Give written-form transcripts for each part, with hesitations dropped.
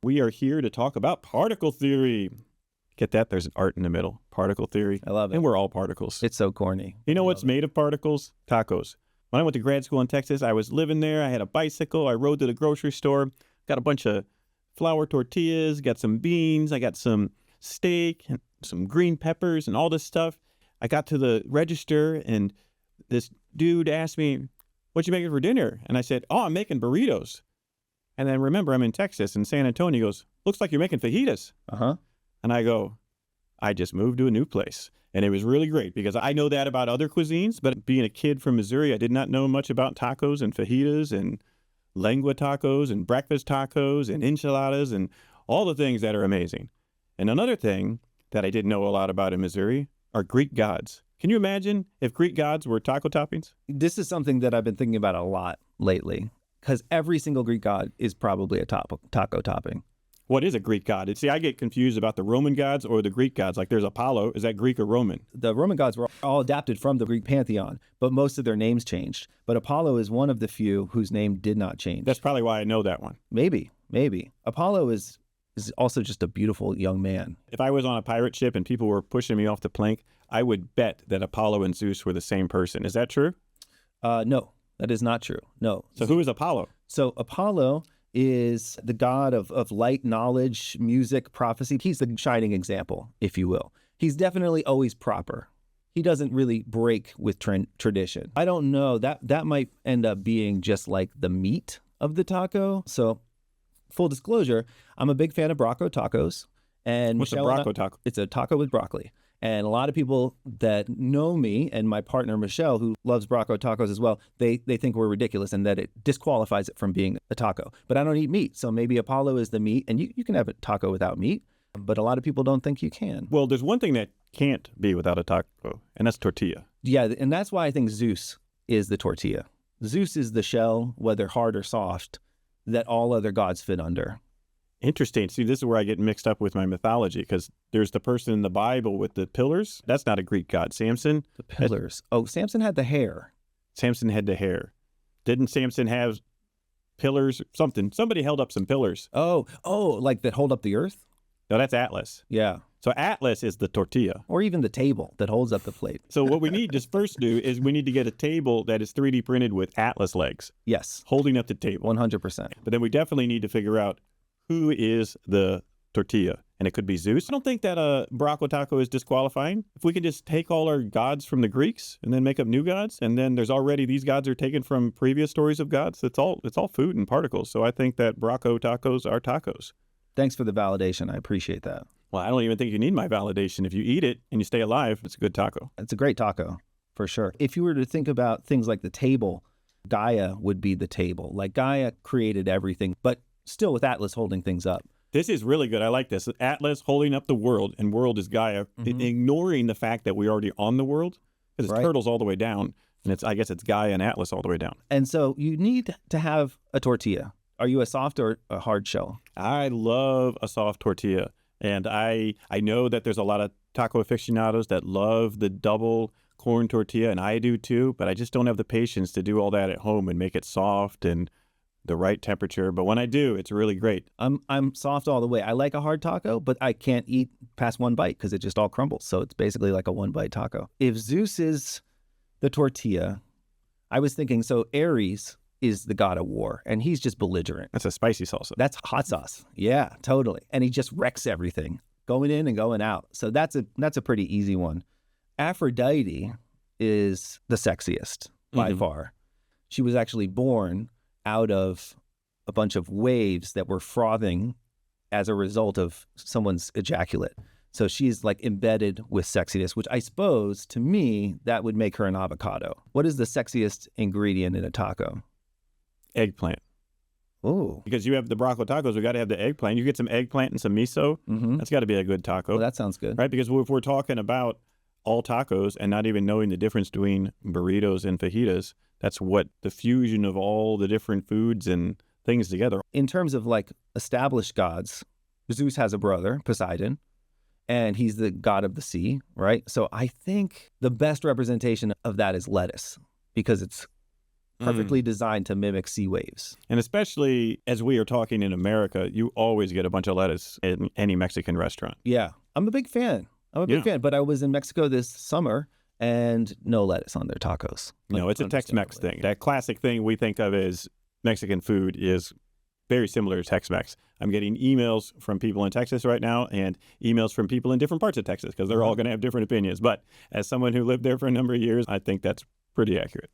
We are here to talk about particle theory. Get that? There's an art in the middle. Particle theory. I love it. And we're all particles. It's so corny. You know what's made of particles? Tacos. When I went to grad school in Texas, I was living there. I had a bicycle. I rode to the grocery store. Got a bunch of flour tortillas. Got some beans. I got some steak and some green peppers and all this stuff. I got to the register and this dude asked me, "What you making for dinner?" And I said, "Oh, I'm making burritos." And then remember, I'm in Texas, in San Antonio. He goes, "Looks like you're making fajitas." Uh-huh. And I go, "I just moved to a new place." And it was really great because I know that about other cuisines, but being a kid from Missouri, I did not know much about tacos and fajitas and lengua tacos and breakfast tacos and enchiladas and all the things that are amazing. And another thing that I didn't know a lot about in Missouri are Greek gods. Can you imagine if Greek gods were taco toppings? This is something that I've been thinking about a lot lately, because every single Greek god is probably a taco topping. What is a Greek god? See, I get confused about the Roman gods or the Greek gods. Like there's Apollo. Is that Greek or Roman? The Roman gods were all adapted from the Greek pantheon, but most of their names changed. But Apollo is one of the few whose name did not change. That's probably why I know that one. Maybe. Apollo is also just a beautiful young man. If I was on a pirate ship and people were pushing me off the plank, I would bet that Apollo and Zeus were the same person. Is that true? No, that is not true. No. So who is Apollo? So Apollo is the god of light, knowledge, music, prophecy. He's the shining example, if you will. He's definitely always proper. He doesn't really break with tradition. I don't know. That might end up being just like the meat of the taco. So full disclosure, I'm a big fan of Bracco tacos. And What's Michelle a Bracco taco? It's a taco with broccoli. And a lot of people that know me and my partner, Michelle, who loves Bracco tacos as well, they think we're ridiculous and that it disqualifies it from being a taco. But I don't eat meat, so maybe Apollo is the meat, and you can have a taco without meat, but a lot of people don't think you can. Well, there's one thing that can't be without a taco, and that's tortilla. Yeah, and that's why I think Zeus is the tortilla. Zeus is the shell, whether hard or soft, that all other gods fit under. Interesting. See, this is where I get mixed up with my mythology, because there's the person in the Bible with the pillars. That's not a Greek god. Samson. The pillars. Oh, Samson had the hair. Samson had the hair. Didn't Samson have pillars? Something. Somebody held up some pillars. Oh, like that hold up the earth? No, that's Atlas. Yeah. So Atlas is the tortilla. Or even the table that holds up the plate. So what we need to first do is we need to get a table that is 3D printed with Atlas legs. Yes. Holding up the table. 100%. But then we definitely need to figure out who is the tortilla. And it could be Zeus. I don't think that a Bracco taco is disqualifying. If we could just take all our gods from the Greeks and then make up new gods, and then there's already these gods are taken from previous stories of gods, it's all food and particles. So I think that Bracco tacos are tacos. Thanks for the validation. I appreciate that. Well, I don't even think you need my validation. If you eat it and you stay alive, it's a good taco. It's a great taco, for sure. If you were to think about things like the table, Gaia would be the table. Like Gaia created everything, but still with Atlas holding things up. This is really good. I like this. Atlas holding up the world, and world is Gaia, ignoring the fact that we're already on the world, because it's turtles all the way down, and I guess it's Gaia and Atlas all the way down. And so you need to have a tortilla. Are you a soft or a hard shell? I love a soft tortilla, and I know that there's a lot of taco aficionados that love the double corn tortilla, and I do too, but I just don't have the patience to do all that at home and make it soft and the right temperature. But when I do, it's really great. I'm soft all the way. I like a hard taco, but I can't eat past one bite because it just all crumbles. So it's basically like a one bite taco. If Zeus is the tortilla, I was thinking, so Ares is the god of war, and he's just belligerent. That's a spicy salsa. That's hot sauce. Yeah, totally. And he just wrecks everything, going in and going out. So that's a pretty easy one. Aphrodite is the sexiest by far. She was actually born out of a bunch of waves that were frothing as a result of someone's ejaculate. So she's like embedded with sexiness, which I suppose, to me, that would make her an avocado. What is the sexiest ingredient in a taco? Eggplant. Oh. Because you have the Bracco tacos, we got to have the eggplant. You get some eggplant and some miso, that's got to be a good taco. Well, that sounds good. Right? Because if we're talking about all tacos and not even knowing the difference between burritos and fajitas, that's what the fusion of all the different foods and things together. In terms of like established gods, Zeus has a brother, Poseidon, and he's the god of the sea, right? So I think the best representation of that is lettuce, because it's perfectly designed to mimic sea waves. And especially as we are talking in America, you always get a bunch of lettuce in any Mexican restaurant. Yeah, I'm a big fan. But I was in Mexico this summer and no lettuce on their tacos. No, it's a Tex-Mex thing. That classic thing we think of as Mexican food is very similar to Tex-Mex. I'm getting emails from people in Texas right now and emails from people in different parts of Texas because they're all going to have different opinions. But as someone who lived there for a number of years, I think that's pretty accurate.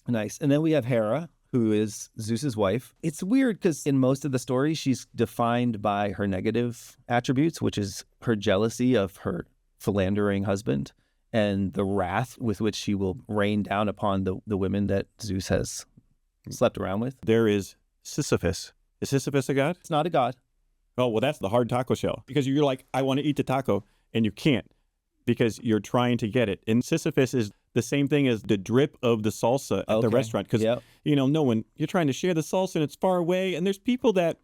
Nice. And then we have Hera, who is Zeus's wife. It's weird because in most of the stories, she's defined by her negative attributes, which is her jealousy of her philandering husband and the wrath with which she will rain down upon the women that Zeus has slept around with. There is Sisyphus. Is Sisyphus a god? It's not a god. Oh, well, that's the hard taco shell. Because you're like, I want to eat the taco, and you can't because you're trying to get it. And Sisyphus is the same thing as the drip of the salsa at the restaurant. Because, no one, you're trying to share the salsa, and it's far away. And there's people that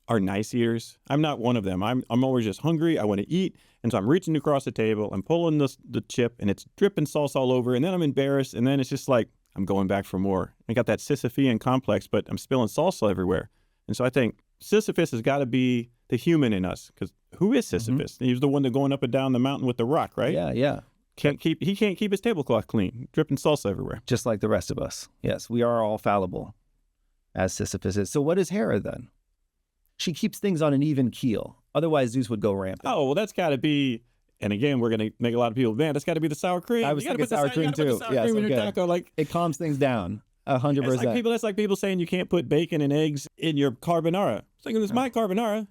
are nice eaters. I'm not one of them. I'm always just hungry. I want to eat. And so I'm reaching across the table. I'm pulling the chip, and it's dripping salsa all over. And then I'm embarrassed. And then it's just like, I'm going back for more. I got that Sisyphean complex, but I'm spilling salsa everywhere. And so I think Sisyphus has got to be the human in us, because who is Sisyphus? Mm-hmm. He's the one that going up and down the mountain with the rock, right? Yeah. He can't keep his tablecloth clean, dripping salsa everywhere. Just like the rest of us. Yes, we are all fallible, as Sisyphus is. So what is Hera then? She keeps things on an even keel. Otherwise, Zeus would go rampant. Oh, well, that's got to be, and again, we're going to make a lot of people mad. That's got to be the sour cream. I was thinking sour cream too. Yes, in your taco, like, it calms things down. 100%. That's like people saying you can't put bacon and eggs in your carbonara. It's like, it's my carbonara.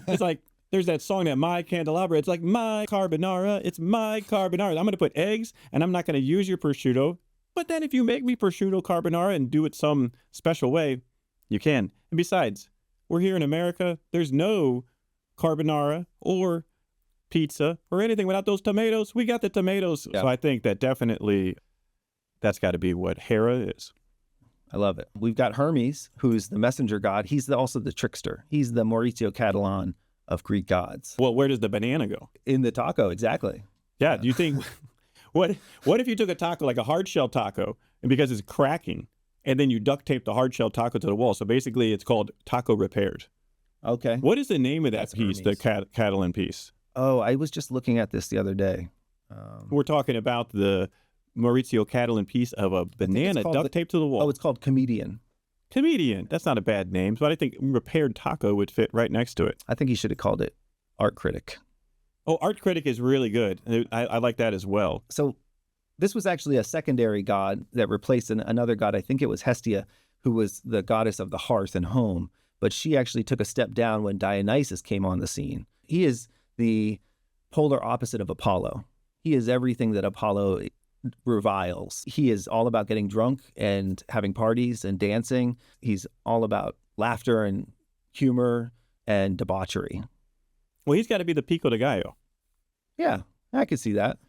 It's like, there's that song that My Candelabra. It's like, my carbonara. It's my carbonara. I'm going to put eggs, and I'm not going to use your prosciutto. But then if you make me prosciutto carbonara and do it some special way, you can. And besides, we're here in America. There's no carbonara or pizza or anything without those tomatoes. We got the tomatoes. Yeah. So I think that definitely that's got to be what Hera is. I love it. We've got Hermes, who's the messenger god. He's also the trickster. He's the Maurizio Catalan of Greek gods. Well, where does the banana go? In the taco, exactly. Yeah. Do you think, what if you took a taco, like a hard shell taco, and because it's cracking, and then you duct tape the hard shell taco to the wall? So basically it's called taco repaired. Okay. What is the name of that That's piece, Hermes. the Catalan piece? Oh, I was just looking at this the other day. We're talking about the Maurizio Catalan piece of a banana duct taped to the wall. Oh, it's called Comedian. Comedian. That's not a bad name, but I think repaired taco would fit right next to it. I think he should have called it Art Critic. Oh, Art Critic is really good. I like that as well. So this was actually a secondary god that replaced another god. I think it was Hestia, who was the goddess of the hearth and home. But she actually took a step down when Dionysus came on the scene. He is the polar opposite of Apollo. He is everything that Apollo reviles. He is all about getting drunk and having parties and dancing. He's all about laughter and humor and debauchery. Well, he's got to be the Pico de Gallo. Yeah, I could see that.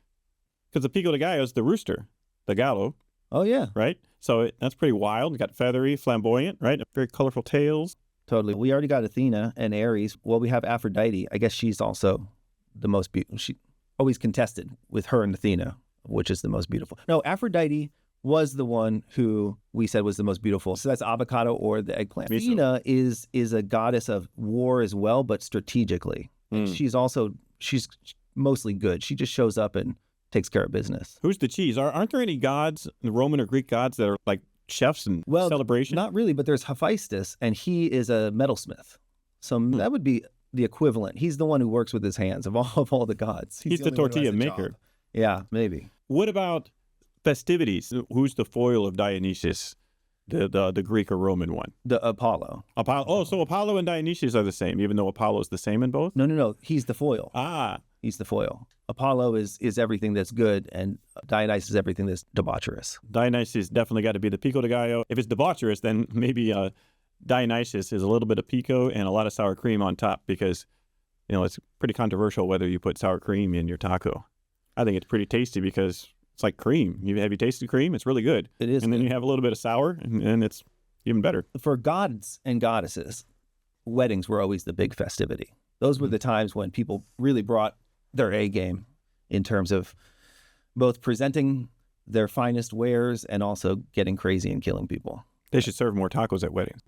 Because the Pico de Gallo is the rooster, the gallo. Oh, yeah. Right? So that's pretty wild. Got feathery, flamboyant, right? Very colorful tails. Totally. We already got Athena and Ares. Well, we have Aphrodite. I guess she's also the most beautiful. She always contested with her and Athena, which is the most beautiful. No, Aphrodite was the one who we said was the most beautiful. So that's avocado or the eggplant. Athena is a goddess of war as well, but strategically. She's mostly good. She just shows up and takes care of business. Who's the cheese? Aren't there any gods, the Roman or Greek gods, that are like chefs and celebration? Not really, but there's Hephaestus, and he is a metalsmith. So that would be the equivalent. He's the one who works with his hands of all the gods. He's the tortilla maker. Job. Yeah, maybe. What about festivities? Who's the foil of Dionysus, the Greek or Roman one? The Apollo. Oh, so Apollo and Dionysus are the same, even though Apollo is the same in both? No. He's the foil. Ah. He's the foil. Apollo is everything that's good, and Dionysus is everything that's debaucherous. Dionysus definitely got to be the Pico de Gallo. If it's debaucherous, then maybe Dionysus is a little bit of pico and a lot of sour cream on top, because, it's pretty controversial whether you put sour cream in your taco. I think it's pretty tasty because it's like cream. Have you tasted cream? It's really good. It is. And then you have a little bit of sour, and it's even better. For gods and goddesses, weddings were always the big festivity. Those were the times when people really brought their A game in terms of both presenting their finest wares and also getting crazy and killing people. They should serve more tacos at weddings.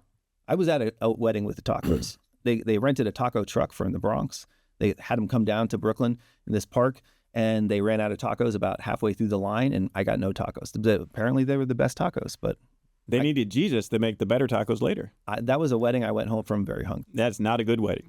I was at a wedding with the tacos. They rented a taco truck from the Bronx. They had them come down to Brooklyn in this park, and they ran out of tacos about halfway through the line, and I got no tacos. Apparently, they were the best tacos, but They needed Jesus to make the better tacos later. that was a wedding I went home from very hungry. That's not a good wedding.